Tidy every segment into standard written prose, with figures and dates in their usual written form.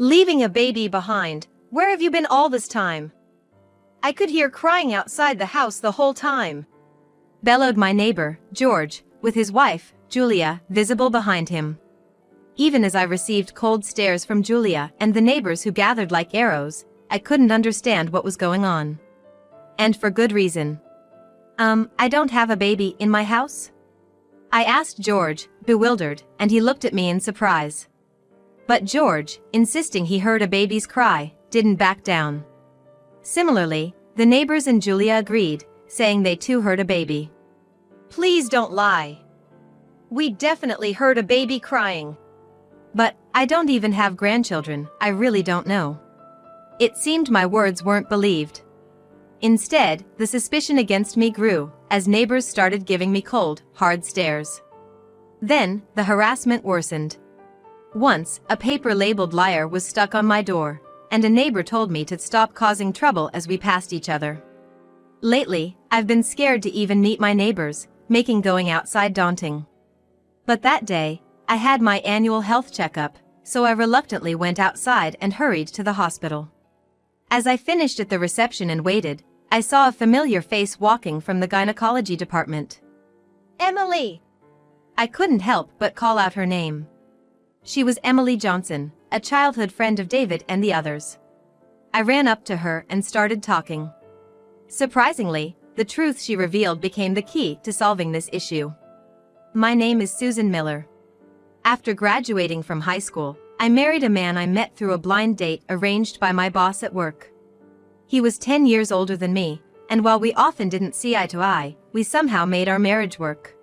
Leaving a baby behind. Where have you been all this time? I could hear crying outside the house the whole time," bellowed my neighbor, George, with his wife, Julia, visible behind him. Even as I received cold stares from Julia and the neighbors who gathered like arrows, I couldn't understand what was going on. And for good reason. I don't have a baby in my house?" I asked George, bewildered, and he looked at me in surprise. But George, insisting he heard a baby's cry, didn't back down. Similarly, the neighbors and Julia agreed, saying they too heard a baby. "Please don't lie. We definitely heard a baby crying." "But I don't even have grandchildren, I really don't know." It seemed my words weren't believed. Instead, the suspicion against me grew, as neighbors started giving me cold, hard stares. Then, the harassment worsened. Once, a paper labeled liar was stuck on my door, and a neighbor told me to stop causing trouble as we passed each other. Lately, I've been scared to even meet my neighbors, making going outside daunting. But that day, I had my annual health checkup, so I reluctantly went outside and hurried to the hospital. As I finished at the reception and waited, I saw a familiar face walking from the gynecology department. "Emily!" I couldn't help but call out her name. She was Emily Johnson, a childhood friend of David and the others. I ran up to her and started talking. Surprisingly, the truth she revealed became the key to solving this issue. "My name is Susan Miller. After graduating from high school, I married a man I met through a blind date arranged by my boss at work. He was 10 years older than me, and while we often didn't see eye to eye, we somehow made our marriage work.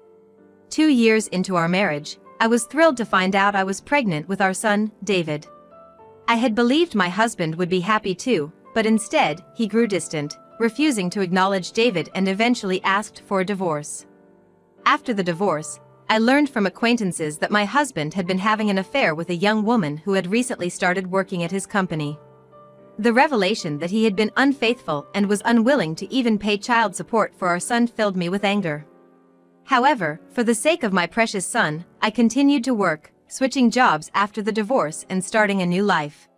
2 years into our marriage, I was thrilled to find out I was pregnant with our son, David. I had believed my husband would be happy too, but instead, he grew distant, refusing to acknowledge David and eventually asked for a divorce. After the divorce, I learned from acquaintances that my husband had been having an affair with a young woman who had recently started working at his company. The revelation that he had been unfaithful and was unwilling to even pay child support for our son filled me with anger. However, for the sake of my precious son, I continued to work, switching jobs after the divorce and starting a new life.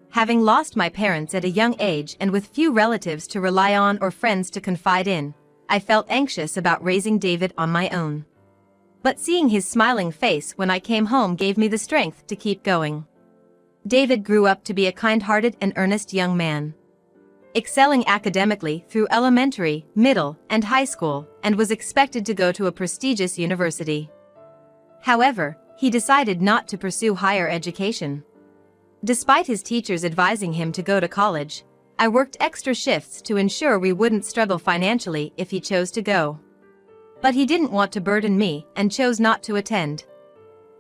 Having lost my parents at a young age and with few relatives to rely on or friends to confide in, I felt anxious about raising David on my own. But seeing his smiling face when I came home gave me the strength to keep going. David grew up to be a kind-hearted and earnest young man, excelling academically through elementary, middle, and high school, and was expected to go to a prestigious university. However, he decided not to pursue higher education. Despite his teachers advising him to go to college, I worked extra shifts to ensure we wouldn't struggle financially if he chose to go. But he didn't want to burden me and chose not to attend.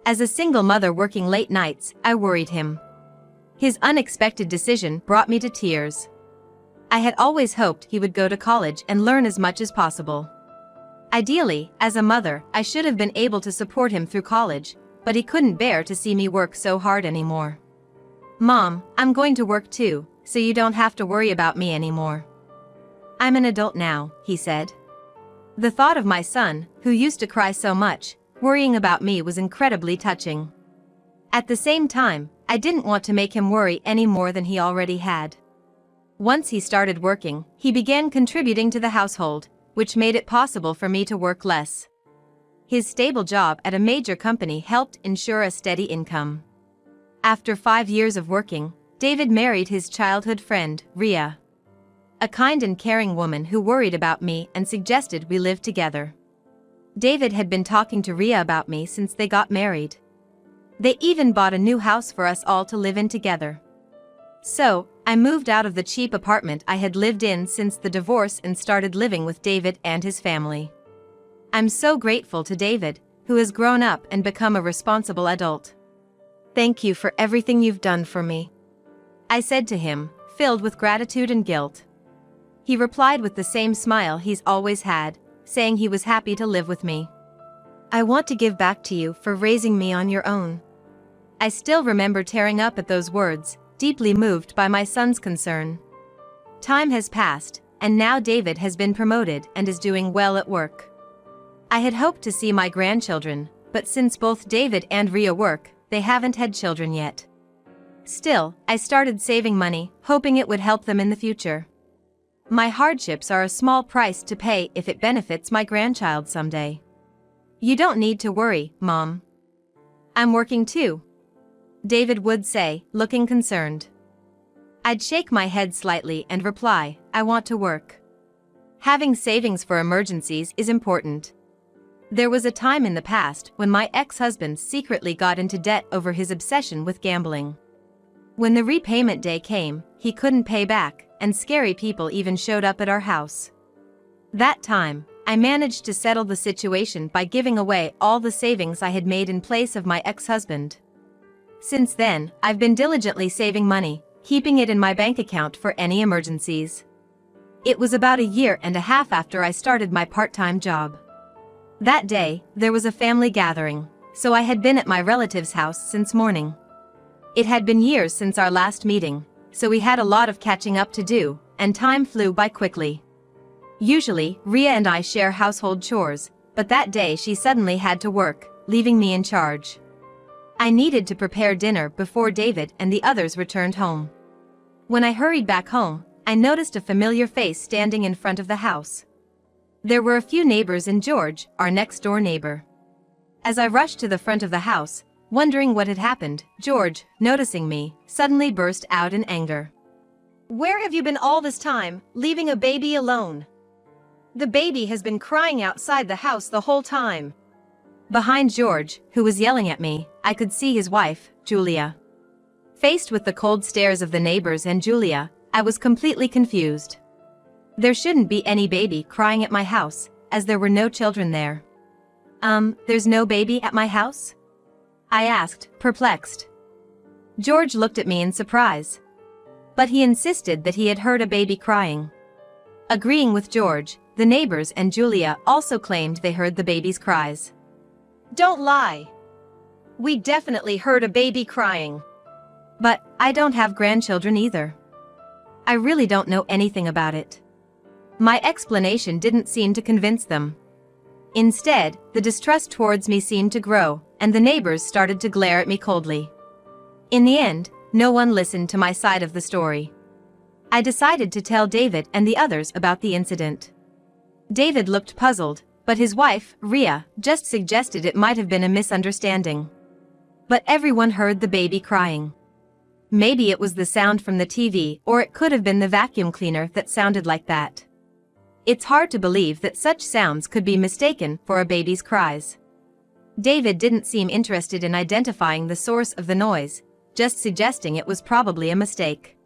As a single mother working late nights, I worried him. His unexpected decision brought me to tears. I had always hoped he would go to college and learn as much as possible. Ideally, as a mother, I should have been able to support him through college, but he couldn't bear to see me work so hard anymore. "Mom, I'm going to work too, so you don't have to worry about me anymore. I'm an adult now," he said. The thought of my son, who used to cry so much, worrying about me was incredibly touching. At the same time, I didn't want to make him worry any more than he already had. Once he started working, he began contributing to the household, which made it possible for me to work less. His stable job at a major company helped ensure a steady income. After 5 years of working, David married his childhood friend, Rhea, a kind and caring woman who worried about me and suggested we live together. David had been talking to Rhea about me since they got married. They even bought a new house for us all to live in together. So, I moved out of the cheap apartment I had lived in since the divorce and started living with David and his family. I'm so grateful to David, who has grown up and become a responsible adult. "Thank you for everything you've done for me," I said to him, filled with gratitude and guilt. He replied with the same smile he's always had, saying he was happy to live with me. "I want to give back to you for raising me on your own." I still remember tearing up at those words, deeply moved by my son's concern. Time has passed, and now David has been promoted and is doing well at work. I had hoped to see my grandchildren, but since both David and Rhea work, they haven't had children yet. Still, I started saving money, hoping it would help them in the future. My hardships are a small price to pay if it benefits my grandchild someday. You don't need to worry, Mom. I'm working too, David would say, looking concerned. I'd shake my head slightly and reply, I want to work. Having savings for emergencies is important. There was a time in the past when my ex-husband secretly got into debt over his obsession with gambling. When the repayment day came, he couldn't pay back, and scary people even showed up at our house. That time, I managed to settle the situation by giving away all the savings I had made in place of my ex-husband. Since then, I've been diligently saving money, keeping it in my bank account for any emergencies. It was about a year and a half after I started my part-time job. That day, there was a family gathering, so I had been at my relative's house since morning. It had been years since our last meeting, so we had a lot of catching up to do, and time flew by quickly. Usually, Ria and I share household chores, but that day she suddenly had to work, leaving me in charge. I needed to prepare dinner before David and the others returned home. When I hurried back home, I noticed a familiar face standing in front of the house. There were a few neighbors and George, our next-door neighbor. As I rushed to the front of the house, wondering what had happened, George, noticing me, suddenly burst out in anger. Where have you been all this time, leaving a baby alone? The baby has been crying outside the house the whole time. Behind George, who was yelling at me, I could see his wife, Julia. Faced with the cold stares of the neighbors and Julia, I was completely confused. There shouldn't be any baby crying at my house, as there were no children there. There's no baby at my house? I asked, perplexed. George looked at me in surprise. But he insisted that he had heard a baby crying. Agreeing with George, the neighbors and Julia also claimed they heard the baby's cries. Don't lie. We definitely heard a baby crying. But I don't have grandchildren either. I really don't know anything about it. My explanation didn't seem to convince them. Instead, the distrust towards me seemed to grow, and the neighbors started to glare at me coldly. In the end, no one listened to my side of the story. I decided to tell David and the others about the incident. David looked puzzled, but his wife, Ria, just suggested it might have been a misunderstanding. But everyone heard the baby crying. Maybe it was the sound from the TV, or it could have been the vacuum cleaner that sounded like that. It's hard to believe that such sounds could be mistaken for a baby's cries. David didn't seem interested in identifying the source of the noise, just suggesting it was probably a mistake.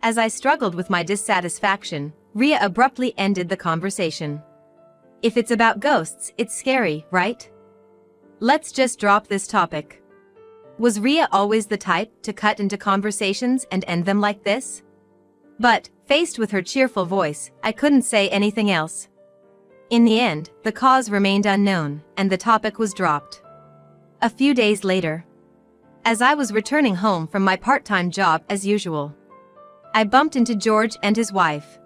As I struggled with my dissatisfaction, Ria abruptly ended the conversation. If it's about ghosts, it's scary, right? Let's just drop this topic. Was Ria always the type to cut into conversations and end them like this? But, faced with her cheerful voice, I couldn't say anything else. In the end, the cause remained unknown, and the topic was dropped. A few days later, as I was returning home from my part-time job as usual, I bumped into George and his wife.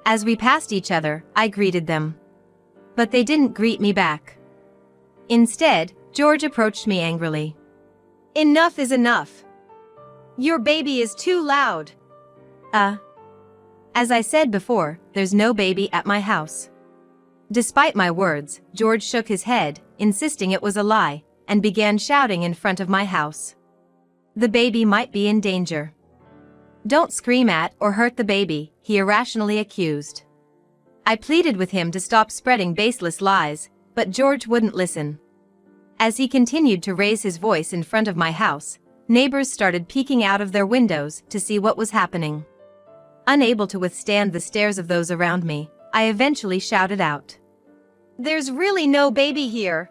As we passed each other, I greeted them. But they didn't greet me back. Instead, George approached me angrily. Enough is enough. Your baby is too loud. As I said before, there's no baby at my house. Despite my words, George shook his head, insisting it was a lie, and began shouting in front of my house. The baby might be in danger. Don't scream at or hurt the baby, he irrationally accused. I pleaded with him to stop spreading baseless lies, but George wouldn't listen. As he continued to raise his voice in front of my house, neighbors started peeking out of their windows to see what was happening. Unable to withstand the stares of those around me, I eventually shouted out. There's really no baby here.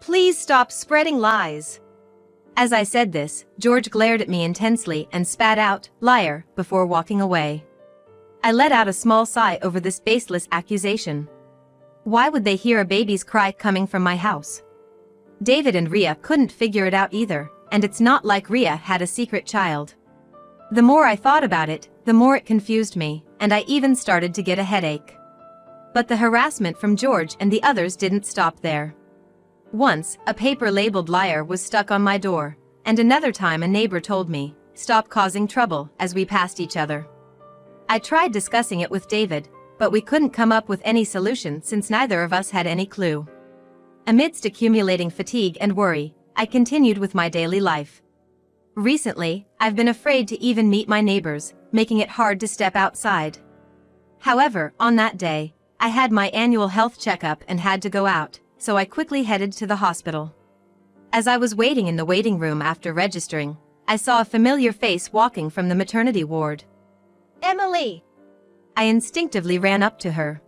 Please stop spreading lies. As I said this, George glared at me intensely and spat out, liar, before walking away. I let out a small sigh over this baseless accusation. Why would they hear a baby's cry coming from my house? David and Ria couldn't figure it out either, and it's not like Ria had a secret child. The more I thought about it, the more it confused me, and I even started to get a headache. But the harassment from George and the others didn't stop there. Once, a paper labeled liar was stuck on my door, and another time a neighbor told me, "Stop causing trouble," as we passed each other. I tried discussing it with David, but we couldn't come up with any solution since neither of us had any clue. Amidst accumulating fatigue and worry, I continued with my daily life. Recently, I've been afraid to even meet my neighbors, making it hard to step outside. However, on that day, I had my annual health checkup and had to go out, so I quickly headed to the hospital. As I was waiting in the waiting room after registering, I saw a familiar face walking from the maternity ward. "Emily!" I instinctively ran up to her.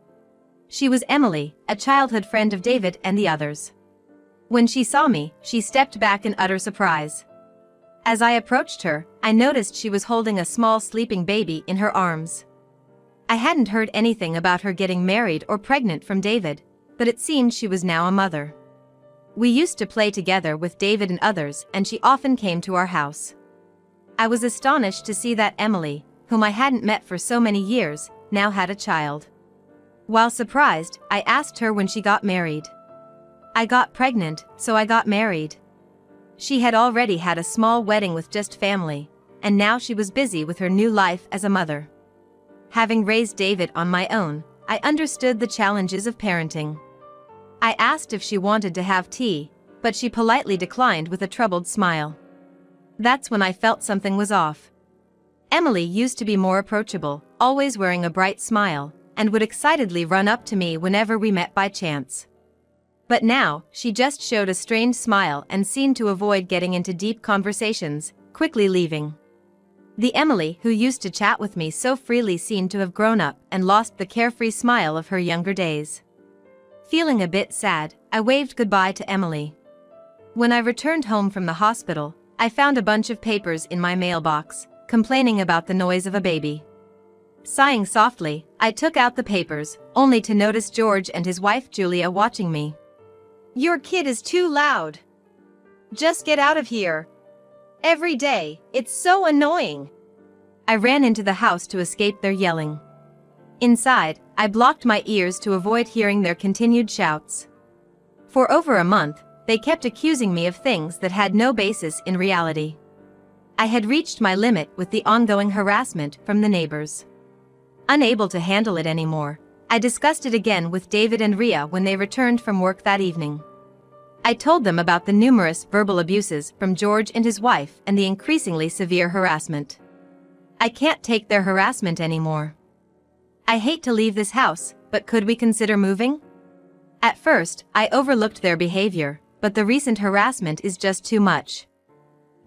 She was Emily, a childhood friend of David and the others. When she saw me, she stepped back in utter surprise. As I approached her, I noticed she was holding a small sleeping baby in her arms. I hadn't heard anything about her getting married or pregnant from David, but it seemed she was now a mother. We used to play together with David and others, and she often came to our house. I was astonished to see that Emily, whom I hadn't met for so many years, now had a child. While surprised, I asked her when she got married. "I got pregnant, so I got married." She had already had a small wedding with just family, and now she was busy with her new life as a mother. Having raised David on my own, I understood the challenges of parenting. I asked if she wanted to have tea, but she politely declined with a troubled smile. That's when I felt something was off. Emily used to be more approachable, always wearing a bright smile, and would excitedly run up to me whenever we met by chance. But now, she just showed a strained smile and seemed to avoid getting into deep conversations, quickly leaving. The Emily who used to chat with me so freely seemed to have grown up and lost the carefree smile of her younger days. Feeling a bit sad, I waved goodbye to Emily. When I returned home from the hospital, I found a bunch of papers in my mailbox, complaining about the noise of a baby. Sighing softly, I took out the papers, only to notice George and his wife Julia watching me. "Your kid is too loud. Just get out of here. Every day, it's so annoying." I ran into the house to escape their yelling. Inside, I blocked my ears to avoid hearing their continued shouts. For over a month, they kept accusing me of things that had no basis in reality. I had reached my limit with the ongoing harassment from the neighbors. Unable to handle it anymore, I discussed it again with David and Ria when they returned from work that evening. I told them about the numerous verbal abuses from George and his wife and the increasingly severe harassment. "I can't take their harassment anymore. I hate to leave this house, but could we consider moving?" At first, I overlooked their behavior, but the recent harassment is just too much.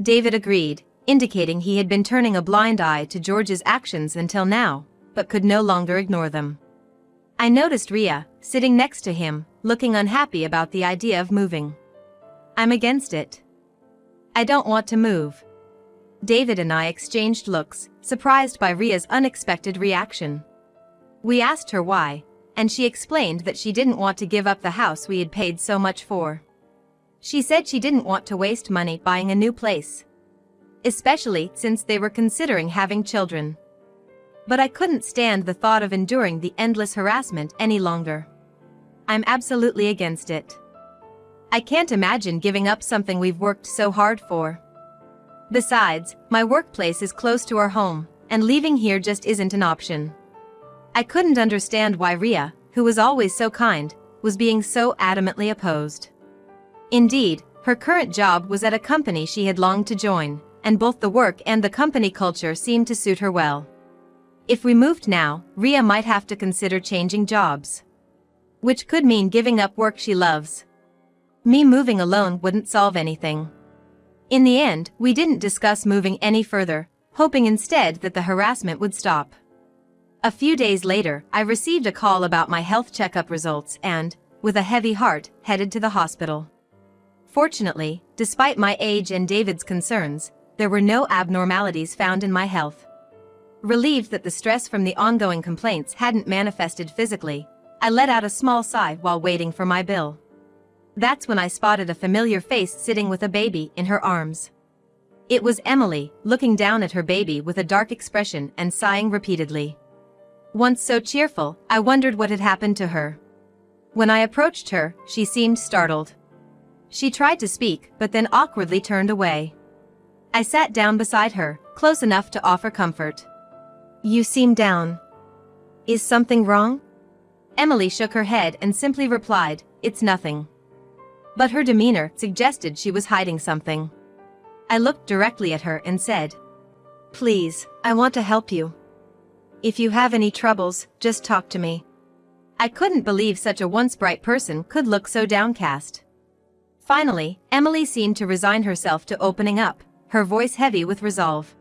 David agreed, indicating he had been turning a blind eye to George's actions until now, but could no longer ignore them. I noticed Ria, sitting next to him, looking unhappy about the idea of moving. "I'm against it. I don't want to move." David and I exchanged looks, surprised by Ria's unexpected reaction. We asked her why, and she explained that she didn't want to give up the house we had paid so much for. She said she didn't want to waste money buying a new place, especially since they were considering having children. But I couldn't stand the thought of enduring the endless harassment any longer. I'm absolutely against it. I can't imagine giving up something we've worked so hard for. Besides, my workplace is close to our home, and leaving here just isn't an option. I couldn't understand why Ria, who was always so kind, was being so adamantly opposed. Indeed, her current job was at a company she had longed to join, and both the work and the company culture seemed to suit her well. If we moved now, Ria might have to consider changing jobs, which could mean giving up work she loves. Me moving alone wouldn't solve anything. In the end, we didn't discuss moving any further, hoping instead that the harassment would stop. A few days later, I received a call about my health checkup results and, with a heavy heart, headed to the hospital. Fortunately, despite my age and David's concerns, there were no abnormalities found in my health. Relieved that the stress from the ongoing complaints hadn't manifested physically, I let out a small sigh while waiting for my bill. That's when I spotted a familiar face sitting with a baby in her arms. It was Emily, looking down at her baby with a dark expression and sighing repeatedly. Once so cheerful, I wondered what had happened to her. When I approached her, she seemed startled. She tried to speak, but then awkwardly turned away. I sat down beside her, close enough to offer comfort. You seem down. Is something wrong? Emily shook her head and simply replied, it's nothing. But her demeanor suggested she was hiding something. I looked directly at her and said, please, I want to help you. If you have any troubles, just talk to me. I couldn't believe such a once bright person could look so downcast. Finally, Emily seemed to resign herself to opening up, her voice heavy with resolve.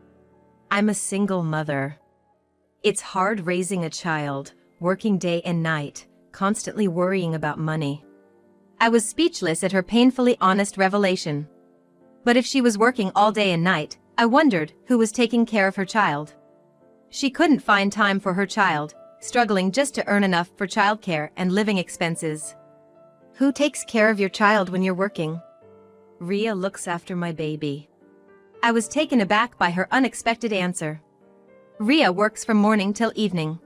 I'm a single mother. It's hard raising a child, working day and night, constantly worrying about money. I was speechless at her painfully honest revelation. But if she was working all day and night, I wondered who was taking care of her child. She couldn't find time for her child, struggling just to earn enough for childcare and living expenses. Who takes care of your child when you're working? Ria looks after my baby. I was taken aback by her unexpected answer. Ria works from morning till evening.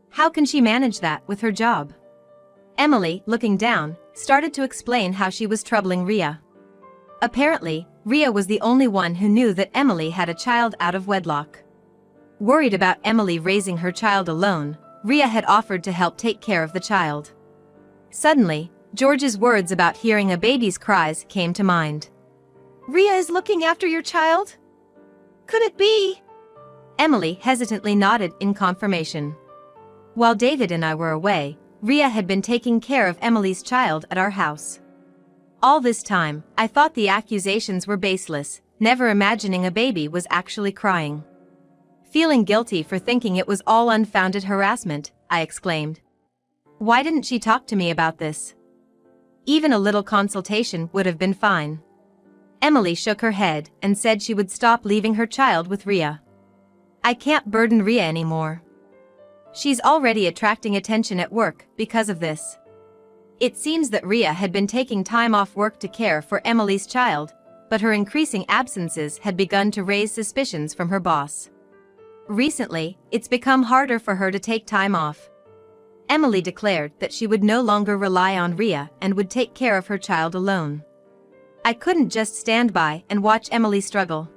How can she manage that with her job? Emily, looking down, started to explain how she was troubling Ria. Apparently, Ria was the only one who knew that Emily had a child out of wedlock. Worried about Emily raising her child alone, Ria had offered to help take care of the child. Suddenly, George's words about hearing a baby's cries came to mind. Ria is looking after your child? Could it be? Emily hesitantly nodded in confirmation. While David and I were away, Ria had been taking care of Emily's child at our house. All this time, I thought the accusations were baseless, never imagining a baby was actually crying. Feeling guilty for thinking it was all unfounded harassment, I exclaimed. Why didn't she talk to me about this? Even a little consultation would have been fine. Emily shook her head and said she would stop leaving her child with Ria. I can't burden Ria anymore. She's already attracting attention at work because of this. It seems that Ria had been taking time off work to care for Emily's child, but her increasing absences had begun to raise suspicions from her boss. Recently, it's become harder for her to take time off. Emily declared that she would no longer rely on Ria and would take care of her child alone. I couldn't just stand by and watch Emily struggle.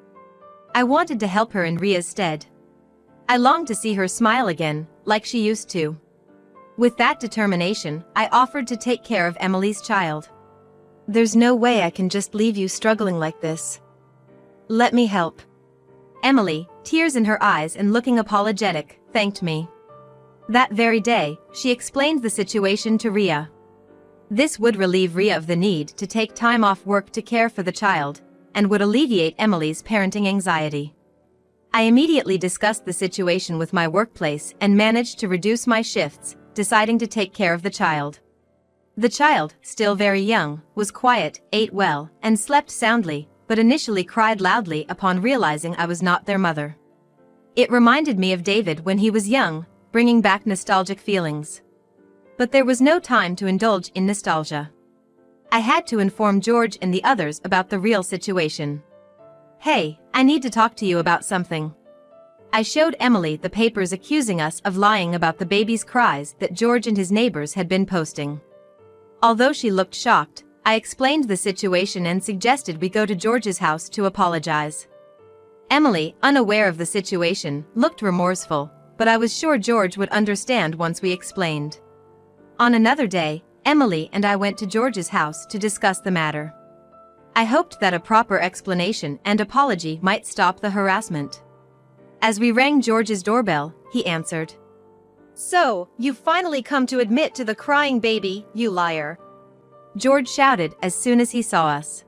I wanted to help her in Ria's stead. I longed to see her smile again, like she used to. With that determination, I offered to take care of Emily's child. There's no way I can just leave you struggling like this. Let me help. Emily, tears in her eyes and looking apologetic, thanked me. That very day, she explained the situation to Ria. This would relieve Ria of the need to take time off work to care for the child, and would alleviate Emily's parenting anxiety. I immediately discussed the situation with my workplace and managed to reduce my shifts, deciding to take care of the child. The child, still very young, was quiet, ate well, and slept soundly, but initially cried loudly upon realizing I was not their mother. It reminded me of David when he was young, bringing back nostalgic feelings. But there was no time to indulge in nostalgia. I had to inform George and the others about the real situation. Hey, I need to talk to you about something. I showed Emily the papers accusing us of lying about the baby's cries that George and his neighbors had been posting. Although she looked shocked, I explained the situation and suggested we go to George's house to apologize. Emily, unaware of the situation, looked remorseful, but I was sure George would understand once we explained. On another day, Emily and I went to George's house to discuss the matter. I hoped that a proper explanation and apology might stop the harassment. As we rang George's doorbell, he answered. So, you've finally come to admit to the crying baby, you liar. George shouted as soon as he saw us.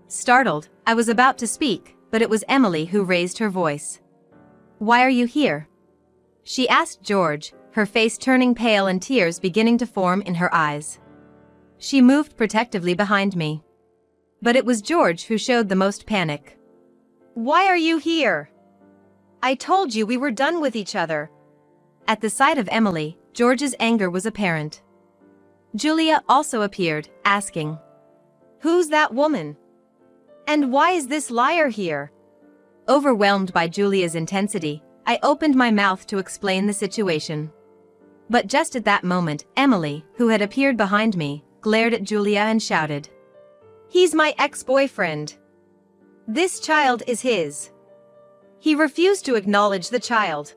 Startled, I was about to speak, but it was Emily who raised her voice. Why are you here? She asked George, her face turning pale and tears beginning to form in her eyes. She moved protectively behind me. But it was George who showed the most panic. Why are you here? I told you we were done with each other. At the sight of Emily, George's anger was apparent. Julia also appeared, asking, Who's that woman? And why is this liar here? Overwhelmed by Julia's intensity, I opened my mouth to explain the situation. But just at that moment, Emily, who had appeared behind me, glared at Julia and shouted, He's my ex-boyfriend. This child is his. He refused to acknowledge the child.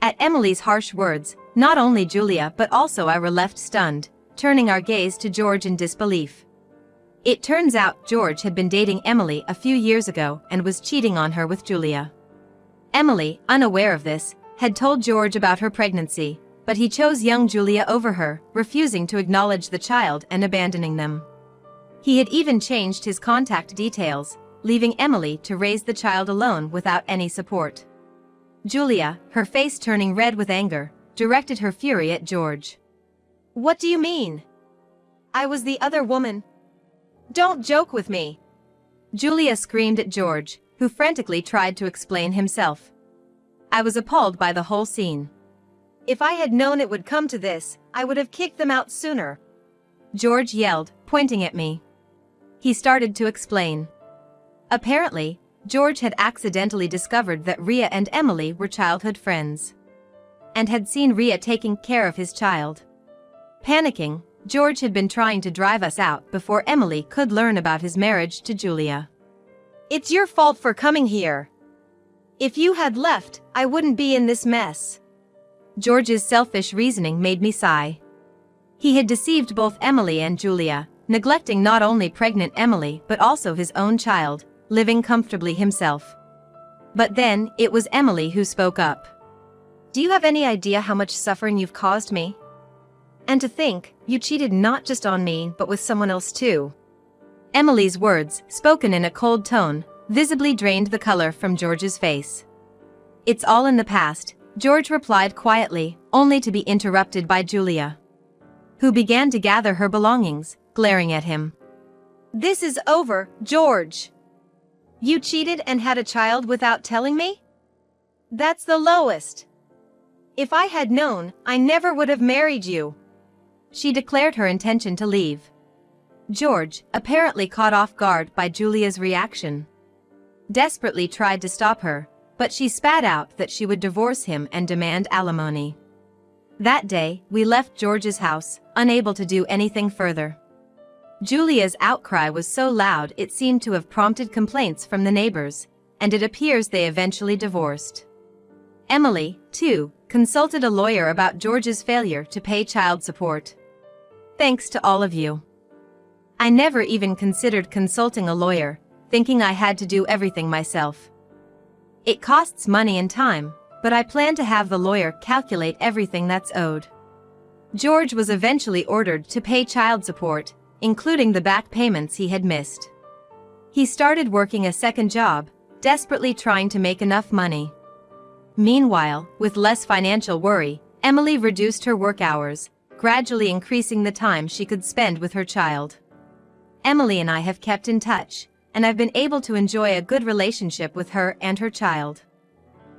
At Emily's harsh words, not only Julia but also I were left stunned, turning our gaze to George in disbelief. It turns out George had been dating Emily a few years ago and was cheating on her with Julia. Emily, unaware of this, had told George about her pregnancy, but he chose young Julia over her, refusing to acknowledge the child and abandoning them. He had even changed his contact details, leaving Emily to raise the child alone without any support. Julia, her face turning red with anger, directed her fury at George. "What do you mean? I was the other woman. Don't joke with me." Julia screamed at George, who frantically tried to explain himself. I was appalled by the whole scene. "If I had known it would come to this, I would have kicked them out sooner," George yelled, pointing at me. He started to explain. Apparently, George had accidentally discovered that Rhea and Emily were childhood friends, and had seen Rhea taking care of his child. Panicking, George had been trying to drive us out before Emily could learn about his marriage to Julia. "It's your fault for coming here. If you had left, I wouldn't be in this mess." George's selfish reasoning made me sigh. He had deceived both Emily and Julia, neglecting not only pregnant Emily but also his own child, living comfortably himself. But then, it was Emily who spoke up. "Do you have any idea how much suffering you've caused me? And to think, you cheated not just on me but with someone else too." Emily's words, spoken in a cold tone, visibly drained the color from George's face. "It's all in the past," George replied quietly, only to be interrupted by Julia, who began to gather her belongings, glaring at him. "This is over, George. You cheated and had a child without telling me? That's the lowest. If I had known, I never would have married you." She declared her intention to leave. George, apparently caught off guard by Julia's reaction, desperately tried to stop her, but she spat out that she would divorce him and demand alimony. That day, we left George's house, unable to do anything further. Julia's outcry was so loud it seemed to have prompted complaints from the neighbors, and it appears they eventually divorced. Emily, too, consulted a lawyer about George's failure to pay child support. Thanks to all of you. I never even considered consulting a lawyer, thinking I had to do everything myself. It costs money and time, but I plan to have the lawyer calculate everything that's owed. George was eventually ordered to pay child support, including the back payments he had missed. He started working a second job, desperately trying to make enough money. Meanwhile, with less financial worry, Emily reduced her work hours, gradually increasing the time she could spend with her child. Emily and I have kept in touch, and I've been able to enjoy a good relationship with her and her child.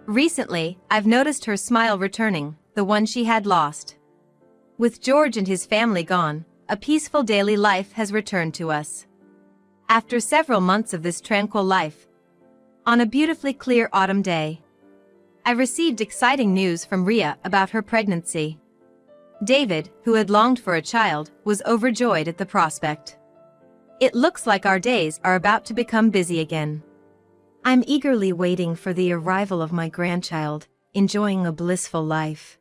Recently, I've noticed her smile returning, the one she had lost. With George and his family gone, a peaceful daily life has returned to us. After several months of this tranquil life, on a beautifully clear autumn day, I received exciting news from Rhea about her pregnancy. David, who had longed for a child, was overjoyed at the prospect. It looks like our days are about to become busy again. I'm eagerly waiting for the arrival of my grandchild, enjoying a blissful life.